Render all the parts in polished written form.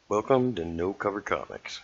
Welcome to No Cover Comics.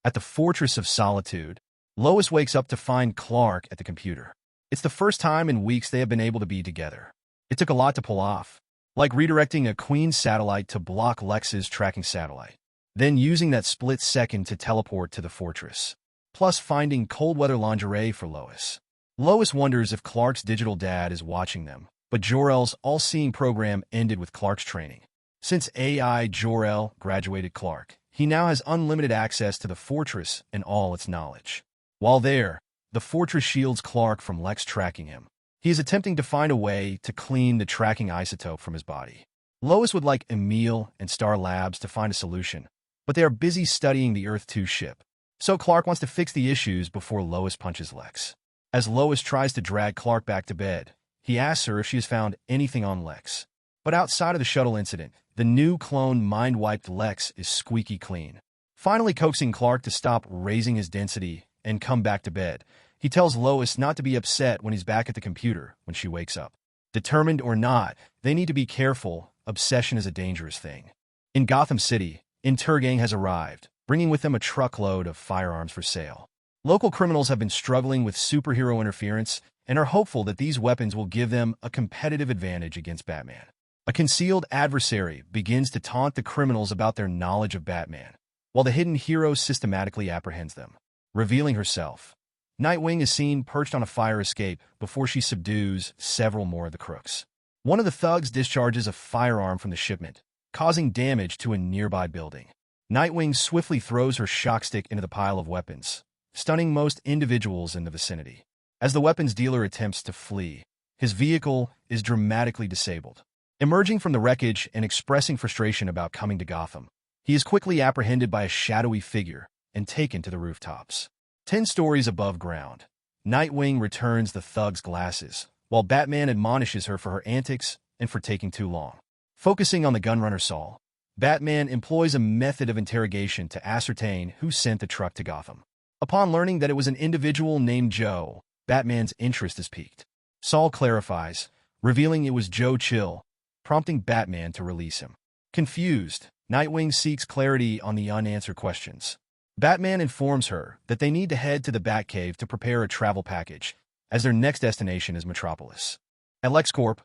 At the Fortress of Solitude, Lois wakes up to find Clark at the computer. It's the first time in weeks they have been able to be together. It took a lot to pull off, like redirecting a Queen satellite to block Lex's tracking satellite, then using that split second to teleport to the fortress, plus finding cold-weather lingerie for Lois. Lois wonders if Clark's digital dad is watching them, but Jor-El's all-seeing program ended with Clark's training. Since AI Jor-El graduated Clark, he now has unlimited access to the fortress and all its knowledge. While there, the fortress shields Clark from Lex tracking him. He is attempting to find a way to clean the tracking isotope from his body. Lois would like Emil and Star Labs to find a solution, but they are busy studying the Earth-2 ship. So Clark wants to fix the issues before Lois punches Lex. As Lois tries to drag Clark back to bed, he asks her if she has found anything on Lex. But outside of the shuttle incident, the new clone mind-wiped Lex is squeaky clean. Finally coaxing Clark to stop raising his density and come back to bed, he tells Lois not to be upset when he's back at the computer when she wakes up. Determined or not, they need to be careful. Obsession is a dangerous thing. In Gotham City, Intergang has arrived, bringing with them a truckload of firearms for sale. Local criminals have been struggling with superhero interference and are hopeful that these weapons will give them a competitive advantage against Batman. A concealed adversary begins to taunt the criminals about their knowledge of Batman, while the hidden hero systematically apprehends them. Revealing herself, Nightwing is seen perched on a fire escape before she subdues several more of the crooks. One of the thugs discharges a firearm from the shipment, causing damage to a nearby building. Nightwing swiftly throws her shock stick into the pile of weapons, stunning most individuals in the vicinity. As the weapons dealer attempts to flee, his vehicle is dramatically disabled. Emerging from the wreckage and expressing frustration about coming to Gotham, he is quickly apprehended by a shadowy figure and taken to the rooftops. 10 stories above ground, Nightwing returns the thug's glasses, while Batman admonishes her for her antics and for taking too long. Focusing on the gunrunner Saul, Batman employs a method of interrogation to ascertain who sent the truck to Gotham. Upon learning that it was an individual named Joe, Batman's interest is piqued. Saul clarifies, revealing it was Joe Chill, prompting Batman to release him. Confused, Nightwing seeks clarity on the unanswered questions. Batman informs her that they need to head to the Batcave to prepare a travel package, as their next destination is Metropolis. At LexCorp,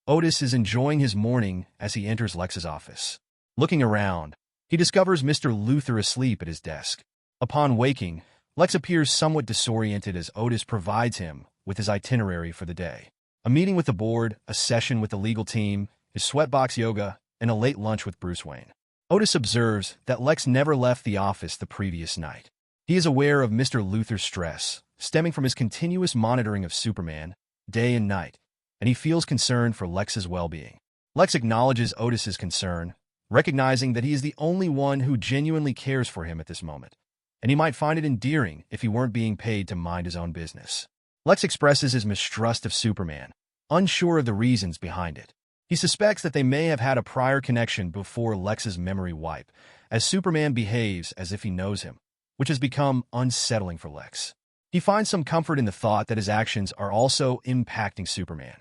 Otis is enjoying his morning as he enters Lex's office. Looking around, he discovers Mr. Luthor asleep at his desk. Upon waking, Lex appears somewhat disoriented as Otis provides him with his itinerary for the day. A meeting with the board, a session with the legal team, his sweatbox yoga, and a late lunch with Bruce Wayne. Otis observes that Lex never left the office the previous night. He is aware of Mr. Luthor's stress, stemming from his continuous monitoring of Superman, day and night, and he feels concern for Lex's well-being. Lex acknowledges Otis's concern, recognizing that he is the only one who genuinely cares for him at this moment, and he might find it endearing if he weren't being paid to mind his own business. Lex expresses his mistrust of Superman, unsure of the reasons behind it. He suspects that they may have had a prior connection before Lex's memory wipe, as Superman behaves as if he knows him, which has become unsettling for Lex. He finds some comfort in the thought that his actions are also impacting Superman.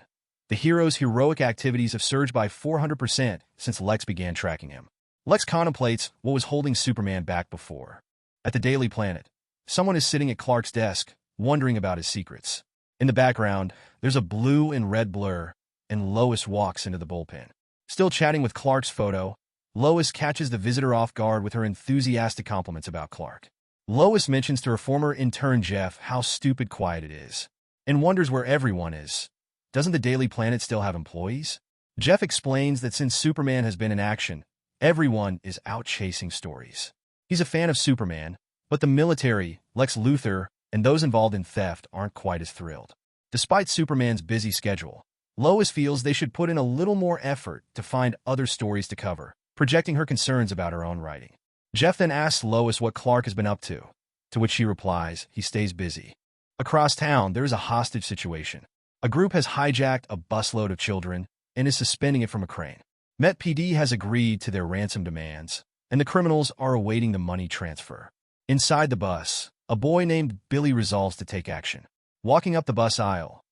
The hero's heroic activities have surged by 400% since Lex began tracking him. Lex contemplates what was holding Superman back before. At the Daily Planet, someone is sitting at Clark's desk, wondering about his secrets. In the background, there's a blue and red blur, and Lois walks into the bullpen. Still chatting with Clark's photo, Lois catches the visitor off guard with her enthusiastic compliments about Clark. Lois mentions to her former intern Jeff how stupid quiet it is, and wonders where everyone is. Doesn't the Daily Planet still have employees? Jeff explains that since Superman has been in action, everyone is out chasing stories. He's a fan of Superman, but the military, Lex Luthor, and those involved in theft aren't quite as thrilled. Despite Superman's busy schedule, Lois feels they should put in a little more effort to find other stories to cover, projecting her concerns about her own writing. Jeff then asks Lois what Clark has been up to which she replies, he stays busy. Across town, there is a hostage situation. A group has hijacked a busload of children and is suspending it from a crane. Met PD has agreed to their ransom demands, and the criminals are awaiting the money transfer. Inside the bus, a boy named Billy resolves to take action. Walking up the bus aisle,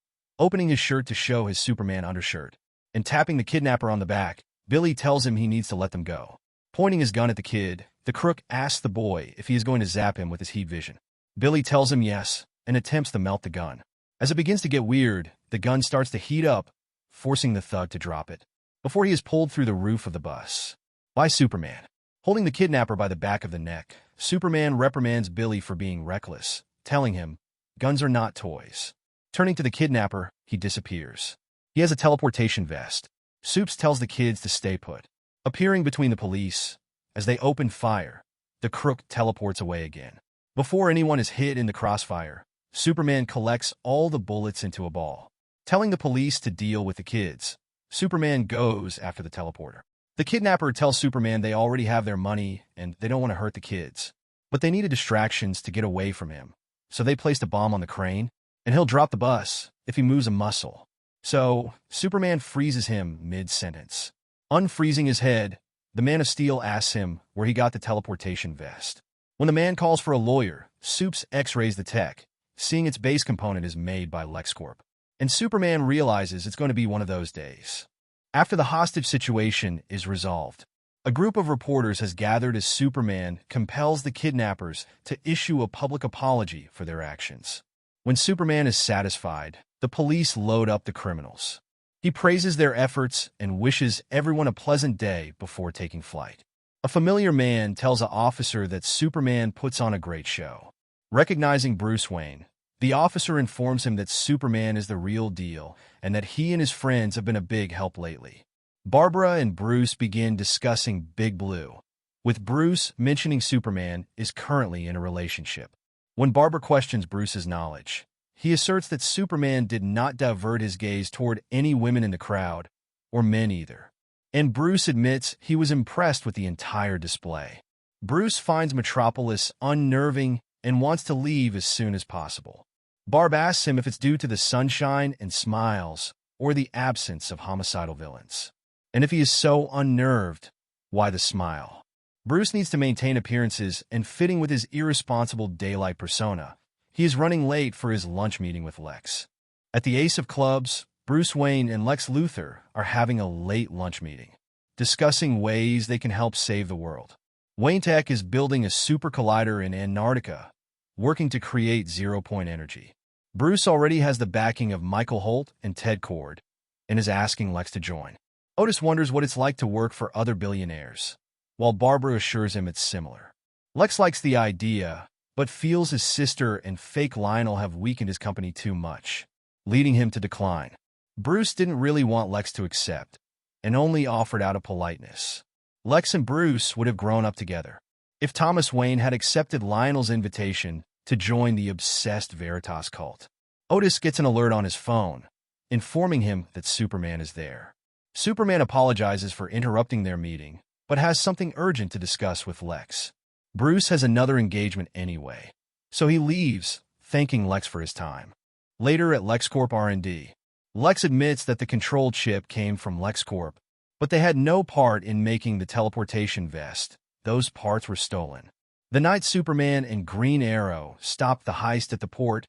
opening his shirt to show his Superman undershirt, and tapping the kidnapper on the back, Billy tells him he needs to let them go. Pointing his gun at the kid, the crook asks the boy if he is going to zap him with his heat vision. Billy tells him yes and attempts to melt the gun. As it begins to get weird, the gun starts to heat up, forcing the thug to drop it, before he is pulled through the roof of the bus by Superman. Holding the kidnapper by the back of the neck, Superman reprimands Billy for being reckless, telling him, "Guns are not toys." Turning to the kidnapper, he disappears. He has a teleportation vest. Supes tells the kids to stay put. Appearing between the police, as they open fire, the crook teleports away again. Before anyone is hit in the crossfire, Superman collects all the bullets into a ball. Telling the police to deal with the kids, Superman goes after the teleporter. The kidnapper tells Superman they already have their money and they don't want to hurt the kids, but they needed distractions to get away from him. So they placed a bomb on the crane, and he'll drop the bus if he moves a muscle. So Superman freezes him mid-sentence. Unfreezing his head, the Man of Steel asks him where he got the teleportation vest. When the man calls for a lawyer, Supes x-rays the tech, seeing its base component is made by LexCorp. And Superman realizes it's going to be one of those days. After the hostage situation is resolved, a group of reporters has gathered as Superman compels the kidnappers to issue a public apology for their actions. When Superman is satisfied, the police load up the criminals. He praises their efforts and wishes everyone a pleasant day before taking flight. A familiar man tells an officer that Superman puts on a great show. Recognizing Bruce Wayne, the officer informs him that Superman is the real deal and that he and his friends have been a big help lately. Barbara and Bruce begin discussing Big Blue, with Bruce mentioning Superman is currently in a relationship. When Barbara questions Bruce's knowledge, he asserts that Superman did not divert his gaze toward any women in the crowd, or men either. And Bruce admits he was impressed with the entire display. Bruce finds Metropolis unnerving and wants to leave as soon as possible. Barb asks him if it's due to the sunshine and smiles or the absence of homicidal villains. And if he is so unnerved, why the smile? Bruce needs to maintain appearances and fitting with his irresponsible daylight persona. He is running late for his lunch meeting with Lex. At the Ace of Clubs, Bruce Wayne and Lex Luthor are having a late lunch meeting, discussing ways they can help save the world. Wayne Tech is building a super collider in Antarctica, working to create zero-point energy. Bruce already has the backing of Michael Holt and Ted Cord, and is asking Lex to join. Otis wonders what it's like to work for other billionaires, while Barbara assures him it's similar. Lex likes the idea, but feels his sister and fake Lionel have weakened his company too much, leading him to decline. Bruce didn't really want Lex to accept, and only offered out of politeness. Lex and Bruce would have grown up together if Thomas Wayne had accepted Lionel's invitation to join the obsessed Veritas cult. Otis gets an alert on his phone, informing him that Superman is there. Superman apologizes for interrupting their meeting, but has something urgent to discuss with Lex. Bruce has another engagement anyway, so he leaves, thanking Lex for his time. Later at LexCorp R&D, Lex admits that the control chip came from LexCorp, but they had no part in making the teleportation vest. Those parts were stolen. The night Superman and Green Arrow stopped the heist at the port,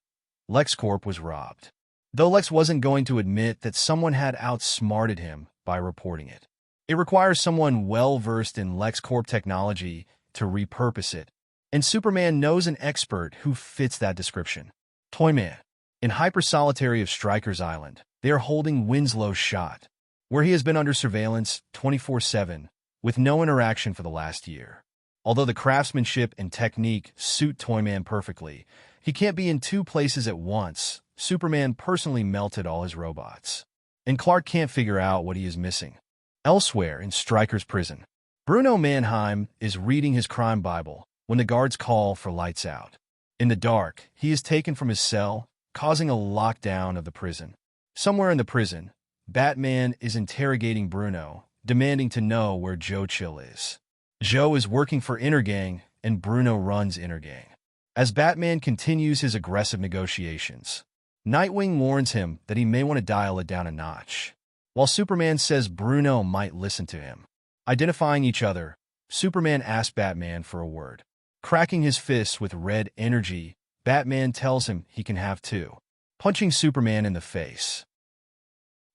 LexCorp was robbed. Though Lex wasn't going to admit that someone had outsmarted him by reporting it. It requires someone well-versed in LexCorp technology to repurpose it, and Superman knows an expert who fits that description. Toyman. In hyper-solitary of Stryker's Island, they are holding Winslow's shot, where he has been under surveillance 24/7, with no interaction for the last year. Although the craftsmanship and technique suit Toyman perfectly, he can't be in two places at once. Superman personally melted all his robots, and Clark can't figure out what he is missing. Elsewhere in Stryker's prison, Bruno Mannheim is reading his crime Bible when the guards call for lights out. In the dark, he is taken from his cell, causing a lockdown of the prison. Somewhere in the prison, Batman is interrogating Bruno, demanding to know where Joe Chill is. Joe is working for Intergang, and Bruno runs Intergang. As Batman continues his aggressive negotiations, Nightwing warns him that he may want to dial it down a notch, while Superman says Bruno might listen to him. Identifying each other, Superman asks Batman for a word. Cracking his fists with red energy, Batman tells him he can have two, punching Superman in the face.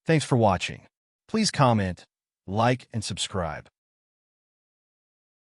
Thanks for watching. Please comment, like, and subscribe.